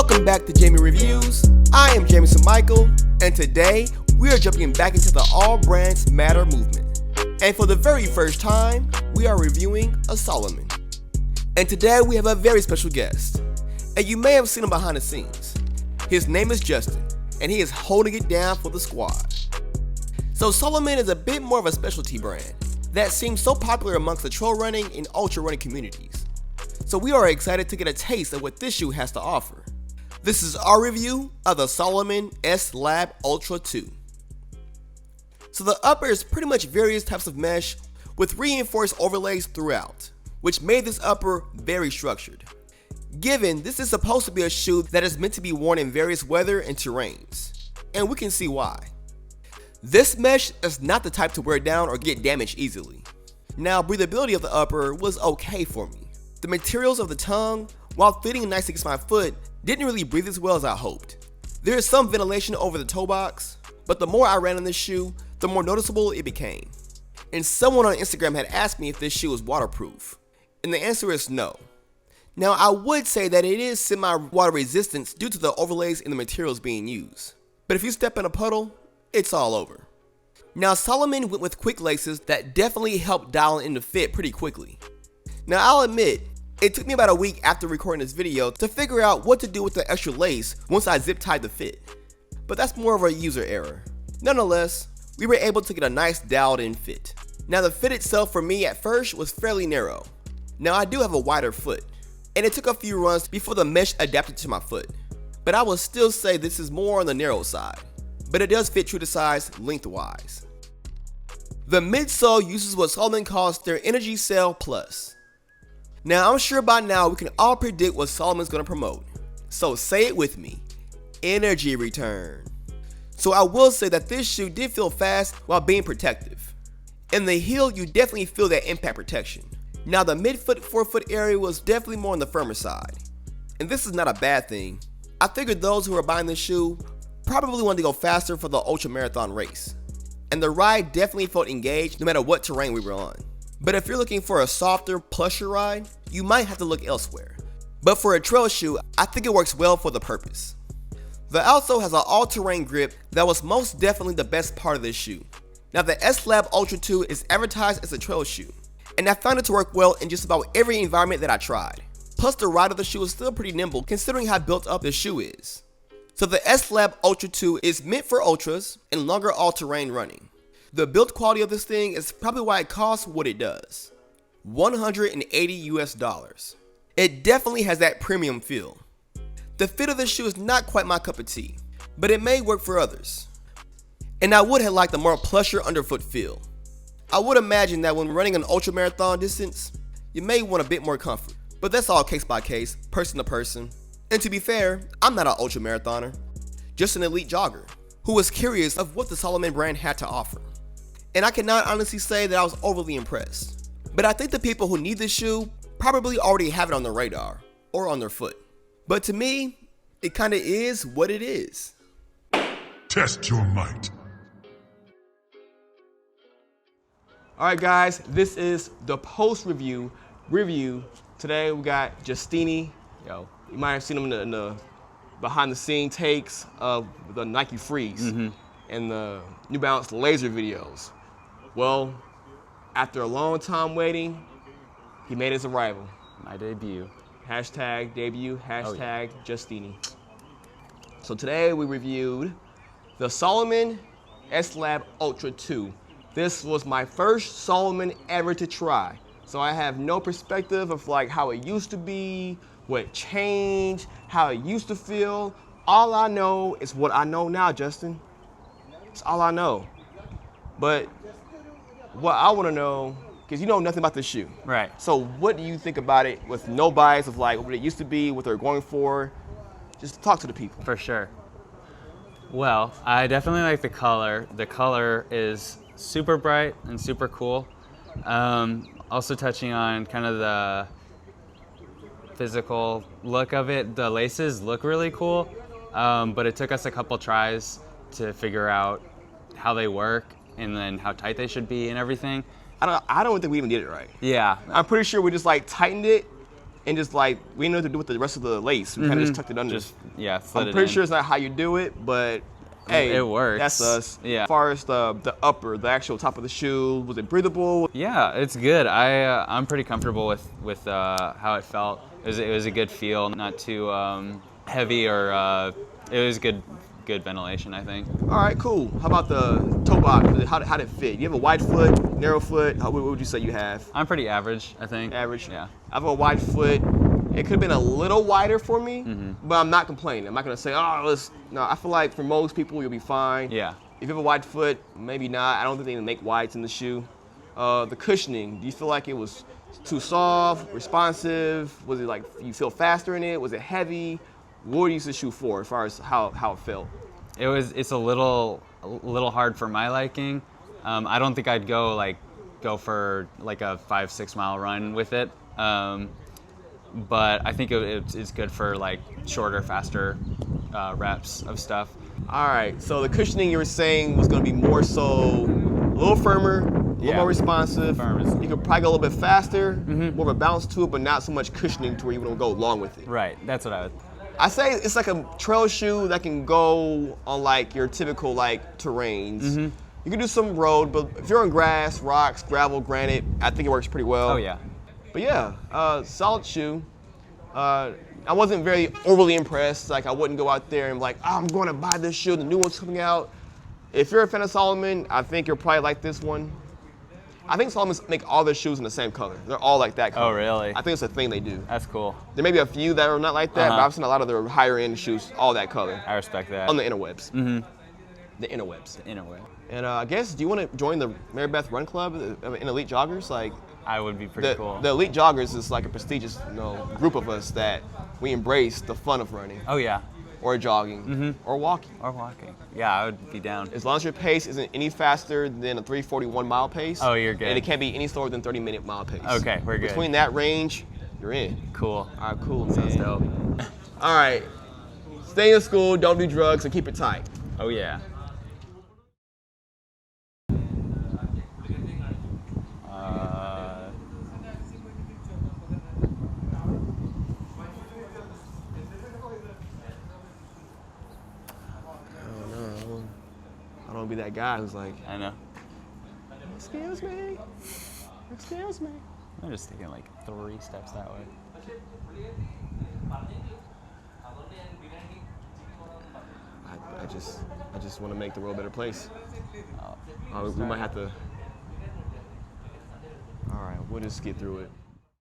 Welcome back to Jamie Reviews. I am Jameson Michael, and today we are jumping back into the All Brands Matter movement. And for the very first time, we are reviewing a Salomon. And today we have a very special guest, and you may have seen him behind the scenes. His name is Justin, and he is holding it down for the squad. So Salomon is a bit more of a specialty brand that seems so popular amongst the trail running and ultra running communities. So we are excited to get a taste of what this shoe has to offer. This is our review of the Salomon S Lab Ultra 2. So the upper is pretty much various types of mesh with reinforced overlays throughout, which made this upper very structured. Given this is supposed to be a shoe that is meant to be worn in various weather and terrains, and we can see why. This mesh is not the type to wear down or get damaged easily. Now, breathability of the upper was okay for me. The materials of the tongue, while fitting nice against my foot, didn't really breathe as well as I hoped. There is some ventilation over the toe box, but the more I ran in this shoe, the more noticeable it became. And someone on Instagram had asked me if this shoe is waterproof, and the answer is no. Now, I would say that it is semi-water resistant due to the overlays and the materials being used, but if you step in a puddle, it's all over. Now, Salomon went with quick laces that definitely helped dial in the fit pretty quickly. Now, I'll admit, it took me about a week after recording this video to figure out what to do with the extra lace once I zip tied the fit, but that's more of a user error. Nonetheless, we were able to get a nice dialed in fit. Now, the fit itself for me at first was fairly narrow. Now, I do have a wider foot, and it took a few runs before the mesh adapted to my foot, but I will still say this is more on the narrow side, but it does fit true to size lengthwise. The midsole uses what Salomon calls their Energy Cell Plus. Now, I'm sure by now we can all predict what Salomon's going to promote, so say it with me: energy return. So I will say that this shoe did feel fast while being protective. In the heel, you definitely feel that impact protection. Now, the midfoot, forefoot area was definitely more on the firmer side, and this is not a bad thing. I figured those who are buying this shoe probably wanted to go faster for the ultramarathon race, and the ride definitely felt engaged no matter what terrain we were on. But if you're looking for a softer, plusher ride, you might have to look elsewhere. But for a trail shoe, I think it works well for the purpose. The outsole has an all-terrain grip that was most definitely the best part of this shoe. Now, the S Lab Ultra 2 is advertised as a trail shoe, and I found it to work well in just about every environment that I tried. Plus, the ride of the shoe is still pretty nimble considering how built up the shoe is. So the S Lab Ultra 2 is meant for ultras and longer all-terrain running. The build quality of this thing is probably why it costs what it does. $180 US. It definitely has that premium feel. The fit of the shoe is not quite my cup of tea, but it may work for others. And I would have liked a more plusher underfoot feel. I would imagine that when running an ultramarathon distance, you may want a bit more comfort, but that's all case by case, person to person. And to be fair, I'm not an ultramarathoner, just an elite jogger who was curious of what the Salomon brand had to offer. And I cannot honestly say that I was overly impressed, but I think the people who need this shoe probably already have it on their radar or on their foot. But to me, it kind of is what it is. Test your might. Alright guys, this is the post review. Today we got Justini. You might have seen him in the behind the scene takes of the Nike Freeze and the New Balance laser videos. Well, after a long time waiting, he made his arrival. My debut. Hashtag debut, hashtag Justini. So today we reviewed the Salomon S Lab Ultra 2. This was my first Salomon ever to try. So I have no perspective of like how it used to be, what changed, how it used to feel. All I know is what I know now, Justin. It's all I know. But what I want to know, because you know nothing about the shoe. Right. So what do you think about it with no bias of like what it used to be, what they're going for? Just talk to the people. For sure. Well, I definitely like the color. The color is super bright and super cool. Also touching on kind of the physical look of it, the laces look really cool, but it took us a couple tries to figure out how they work and then how tight they should be and everything. I don't think we even did it right. Yeah. I'm pretty sure we just like tightened it and just like we didn't know what to do with the rest of the lace. We kind of just tucked it under. Just slid I'm it pretty in. sure it's not how you do it, but hey, it works. That's us. Yeah. As far as the upper, the actual top of the shoe, was it breathable? Yeah, it's good. I'm pretty comfortable with how it felt. It was a good feel, not too heavy, or it was good ventilation, I think. All right, cool. How about the toe box? How did it fit? You have a wide foot, narrow foot. What would you say you have? I'm pretty average, I think. Average. Yeah. I have a wide foot. It could have been a little wider for me, Mm-hmm. but I'm not complaining. I'm not gonna say, no. I feel like for most people you'll be fine. Yeah. If you have a wide foot, maybe not. I don't think they even make wides in the shoe. The cushioning, do you feel like it was too soft, responsive? Was it like you feel faster in it? Was it heavy? What would you use the shoe for as far as how it felt? It's a little hard for my liking. I don't think I'd go for like a 5-6 mile run with it. But I think it's good for like shorter, faster reps of stuff. All right, so the cushioning you were saying was going to be more so a little firmer, a little more responsive. You could probably go a little bit faster, more of a bounce to it, but not so much cushioning to where you wouldn't go along with it. Right, that's what I would. I say it's like a trail shoe that can go on like your typical like terrains. You can do some road, but if you're on grass, rocks, gravel, granite, I think it works pretty well. Oh yeah. But yeah, solid shoe. I wasn't very overly impressed. Like I wouldn't go out there and like, I'm going to buy this shoe. The new one's coming out. If you're a fan of Salomon, I think you'll probably like this one. I think Salomon's make all their shoes in the same color. They're all like that color. Oh really? I think it's a thing they do. That's cool. There may be a few that are not like that, but I've seen a lot of their higher end shoes all that color. I respect that. On the interwebs. The interwebs. In a way. And I guess, do you want to join the Mary Beth Run Club in Elite Joggers? Like, I would be pretty cool. The Elite Joggers is like a prestigious, group of us that we embrace the fun of running. Oh yeah. Or jogging. Or walking. Or walking. Yeah, I would be down. As long as your pace isn't any faster than a 3:41 mile pace. Oh, you're good. And it can't be any slower than 30-minute mile pace. Okay, we're good. Between that range, you're in. Cool. All right, cool, man. Sounds dope. All right. Stay in school, don't do drugs, and keep it tight. Oh yeah. I don't want to be that guy who's like, I know. excuse me. I'm just taking like 3 steps that way. I just want to make the world a better place. We might have to. All right, we'll just get through it.